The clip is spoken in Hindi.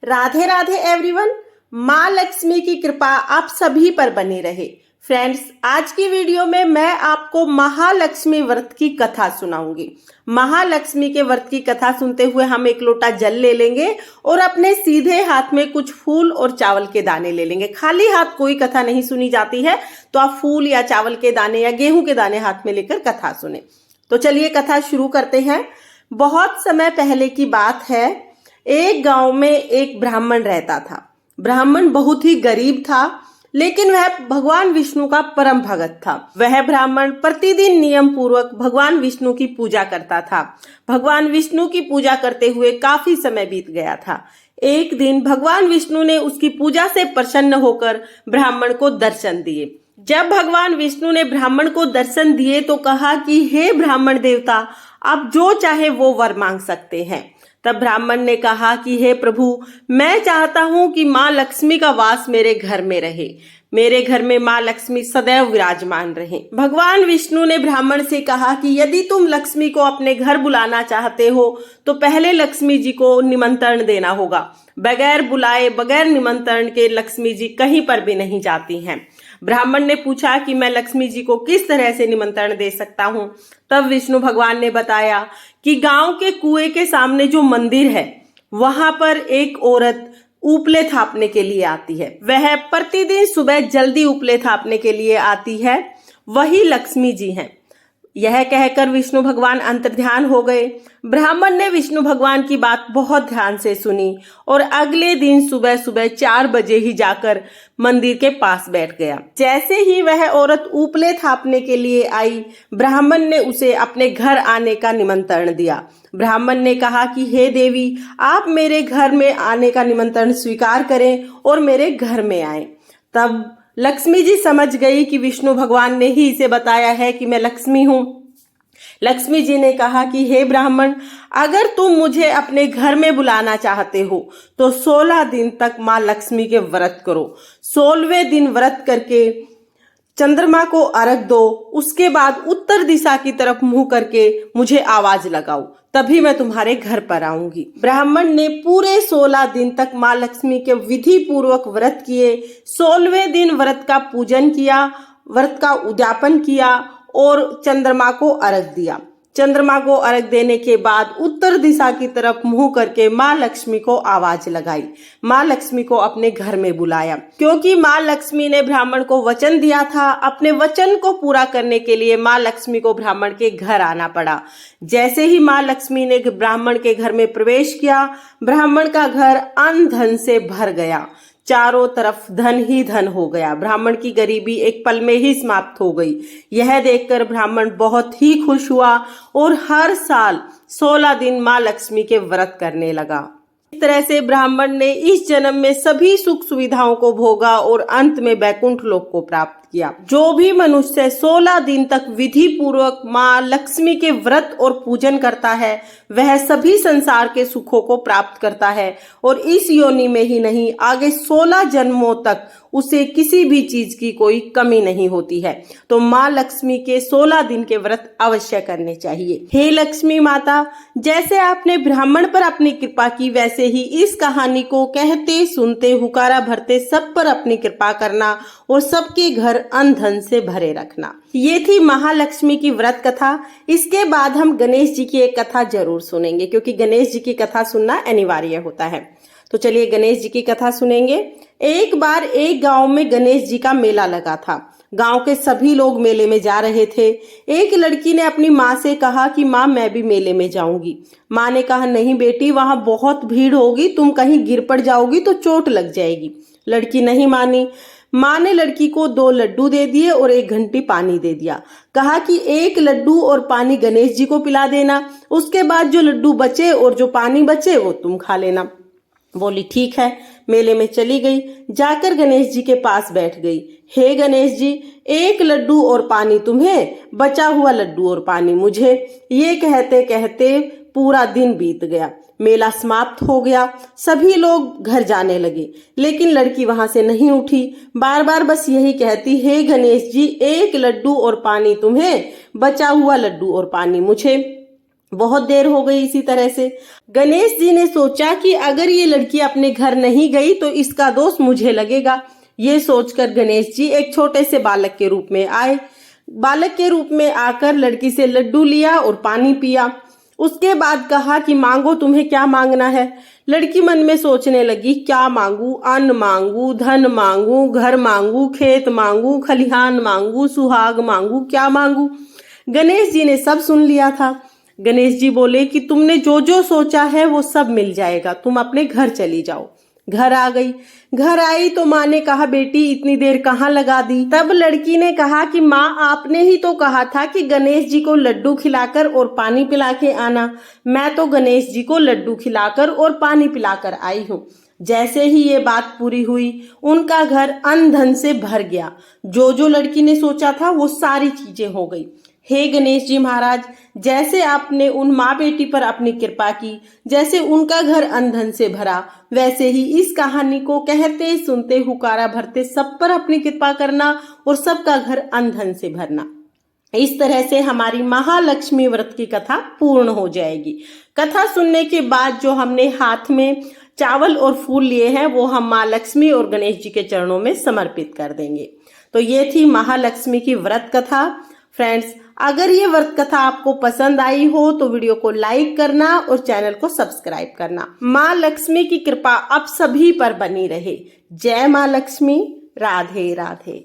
राधे राधे एवरीवन। माँ लक्ष्मी की कृपा आप सभी पर बनी रहे। फ्रेंड्स, आज की वीडियो में मैं आपको महालक्ष्मी व्रत की कथा सुनाऊंगी। महालक्ष्मी के व्रत की कथा सुनते हुए हम एक लोटा जल ले लेंगे और अपने सीधे हाथ में कुछ फूल और चावल के दाने ले लेंगे। खाली हाथ कोई कथा नहीं सुनी जाती है, तो आप फूल या चावल के दाने या गेहूं के दाने हाथ में लेकर कथा सुने। तो चलिए कथा शुरू करते हैं। बहुत समय पहले की बात है। एक गांव में एक ब्राह्मण रहता था। ब्राह्मण बहुत ही गरीब था, लेकिन वह भगवान विष्णु का परम भगत था। वह ब्राह्मण प्रतिदिन नियम पूर्वक भगवान विष्णु की पूजा करता था। भगवान विष्णु की पूजा करते हुए काफी समय बीत गया था। एक दिन भगवान विष्णु ने उसकी पूजा से प्रसन्न होकर ब्राह्मण को दर्शन दिए। जब भगवान विष्णु ने ब्राह्मण को दर्शन दिए तो कहा कि हे ब्राह्मण देवता, आप जो चाहे वो वर मांग सकते हैं। तब ब्राह्मण ने कहा कि हे प्रभु, मैं चाहता हूं कि माँ लक्ष्मी का वास मेरे घर में रहे। मेरे घर में माँ लक्ष्मी सदैव विराजमान रहे। भगवान विष्णु ने ब्राह्मण से कहा कि यदि तुम लक्ष्मी को अपने घर बुलाना चाहते हो तो पहले लक्ष्मी जी को निमंत्रण देना होगा। बगैर बुलाए, बगैर निमंत्रण के लक्ष्मी जी कहीं पर भी नहीं जाती हैं। ब्राह्मण ने पूछा कि मैं लक्ष्मी जी को किस तरह से निमंत्रण दे सकता हूँ। तब विष्णु भगवान ने बताया कि गांव के कुएं के सामने जो मंदिर है, वहां पर एक औरत उपले थापने के लिए आती है। वह प्रतिदिन सुबह जल्दी उपले थापने के लिए आती है, वही लक्ष्मी जी हैं। यह कहकर विष्णु भगवान अंतर्ध्यान हो गए। ब्राह्मण ने विष्णु भगवान की बात बहुत ध्यान से सुनी और अगले दिन सुबह सुबह 4 बजे ही जाकर मंदिर के पास बैठ गया। जैसे ही वह औरत उपले थापने के लिए आई, ब्राह्मण ने उसे अपने घर आने का निमंत्रण दिया। ब्राह्मण ने कहा कि हे देवी, आप मेरे घर में आने का निमंत्रण स्वीकार करें और मेरे घर में आए। तब लक्ष्मी जी समझ गई कि विष्णु भगवान ने ही इसे बताया है कि मैं लक्ष्मी हूँ। लक्ष्मी जी ने कहा कि हे ब्राह्मण, अगर तुम मुझे अपने घर में बुलाना चाहते हो तो 16 दिन तक माँ लक्ष्मी के व्रत करो। 16वें दिन व्रत करके चंद्रमा को अर्घ दो। उसके बाद उत्तर दिशा की तरफ मुंह करके मुझे आवाज लगाओ, तभी मैं तुम्हारे घर पर आऊंगी। ब्राह्मण ने पूरे 16 दिन तक माँ लक्ष्मी के विधि पूर्वक व्रत किए। 16वें दिन व्रत का पूजन किया, व्रत का उद्यापन किया और चंद्रमा को अर्घ दिया। चंद्रमा को अर्घ देने के बाद उत्तर दिशा की तरफ मुंह करके माँ लक्ष्मी को आवाज लगाई। माँ लक्ष्मी को अपने घर में बुलाया, क्योंकि माँ लक्ष्मी ने ब्राह्मण को वचन दिया था। अपने वचन को पूरा करने के लिए माँ लक्ष्मी को ब्राह्मण के घर आना पड़ा। जैसे ही माँ लक्ष्मी ने ब्राह्मण के घर में प्रवेश किया, ब्राह्मण का घर अन्न धन से भर गया। चारों तरफ धन ही धन हो गया। ब्राह्मण की गरीबी एक पल में ही समाप्त हो गई। यह देखकर ब्राह्मण बहुत ही खुश हुआ और हर साल 16 दिन माँ लक्ष्मी के व्रत करने लगा। इस तरह से ब्राह्मण ने इस जन्म में सभी सुख सुविधाओं को भोगा और अंत में वैकुंठ लोक को प्राप्त किया। जो भी मनुष्य 16 दिन तक विधि पूर्वक माँ लक्ष्मी के व्रत और पूजन करता है, वह सभी संसार के सुखों को प्राप्त करता है और इस योनि में ही नहीं, आगे 16 जन्मों तक उसे किसी भी चीज की कोई कमी नहीं होती है। तो माँ लक्ष्मी के 16 दिन के व्रत अवश्य करने चाहिए। हे लक्ष्मी माता, जैसे आपने ब्राह्मण पर अपनी कृपा की, वैसे ही इस कहानी को कहते सुनते हुकारा भरते सब पर अपनी कृपा करना और सबके घर अन्न धन से भरे रखना। ये थी महालक्ष्मी की व्रत कथा। इसके बाद हम गणेश जी की एक कथा जरूर सुनेंगे, क्योंकि गणेश जी की कथा सुनना अनिवार्य होता है। तो चलिए गणेश जी की कथा सुनेंगे। एक बार एक गांव में गणेश जी का मेला लगा था। गांव के सभी लोग मेले में जा रहे थे। एक लड़की ने अपनी माँ से कहा कि माँ, मैं भी मेले में जाऊंगी। माँ ने कहा, नहीं बेटी, वहां बहुत भीड़ होगी, तुम कहीं गिर पड़ जाओगी तो चोट लग जाएगी। लड़की नहीं मानी। माँ ने लड़की को 2 लड्डू दे दिए और 1 घंटी पानी दे दिया। कहा कि 1 लड्डू और पानी गणेश जी को पिला देना, उसके बाद जो लड्डू बचे और जो पानी बचे वो तुम खा लेना। बोली ठीक है। मेले में चली गई। जाकर गणेश जी के पास बैठ गई। हे गणेश जी, 1 लड्डू और पानी तुम्हें, बचा हुआ लड्डू और पानी मुझे। ये कहते कहते पूरा दिन बीत गया। मेला समाप्त हो गया। सभी लोग घर जाने लगे, लेकिन लड़की वहां से नहीं उठी। बार बार बस यही कहती, हे गणेश जी, 1 लड्डू और पानी तुम्हें, बचा हुआ लड्डू और पानी मुझे। बहुत देर हो गई इसी तरह से। गणेश जी ने सोचा कि अगर ये लड़की अपने घर नहीं गई तो इसका दोष मुझे लगेगा। ये सोचकर गणेश जी एक छोटे से बालक के रूप में आए। बालक के रूप में आकर लड़की से लड्डू लिया और पानी पिया। उसके बाद कहा कि मांगो, तुम्हें क्या मांगना है। लड़की मन में सोचने लगी, क्या मांगू, अन्न मांगू, धन मांगू, घर मांगू, खेत मांगू, खलिहान मांगू, सुहाग मांगू, क्या मांगू। गणेश जी ने सब सुन लिया था। गणेश जी बोले कि तुमने जो जो सोचा है वो सब मिल जाएगा, तुम अपने घर चली जाओ। घर आ गई। घर आई तो माँ ने कहा, बेटी इतनी देर कहाँ लगा दी। तब लड़की ने कहा कि माँ, आपने ही तो कहा था कि गणेश जी को लड्डू खिलाकर और पानी पिला के आना। मैं तो गणेश जी को लड्डू खिलाकर और पानी पिलाकर आई हूँ। जैसे ही ये बात पूरी हुई, उनका घर अन्न धन से भर गया। जो जो लड़की ने सोचा था वो सारी चीजें हो गई। हे गणेश जी महाराज, जैसे आपने उन माँ बेटी पर अपनी कृपा की, जैसे उनका घर अन्न धन से भरा, वैसे ही इस कहानी को कहते सुनते हुकारा भरते सब पर अपनी कृपा करना और सबका घर अन्न धन से भरना। इस तरह से हमारी महालक्ष्मी व्रत की कथा पूर्ण हो जाएगी। कथा सुनने के बाद जो हमने हाथ में चावल और फूल लिए हैं वो हम माँ लक्ष्मी और गणेश जी के चरणों में समर्पित कर देंगे। तो ये थी महालक्ष्मी की व्रत कथा। फ्रेंड्स, अगर ये व्रत कथा आपको पसंद आई हो तो वीडियो को लाइक करना और चैनल को सब्सक्राइब करना। माँ लक्ष्मी की कृपा आप सभी पर बनी रहे। जय माँ लक्ष्मी। राधे राधे।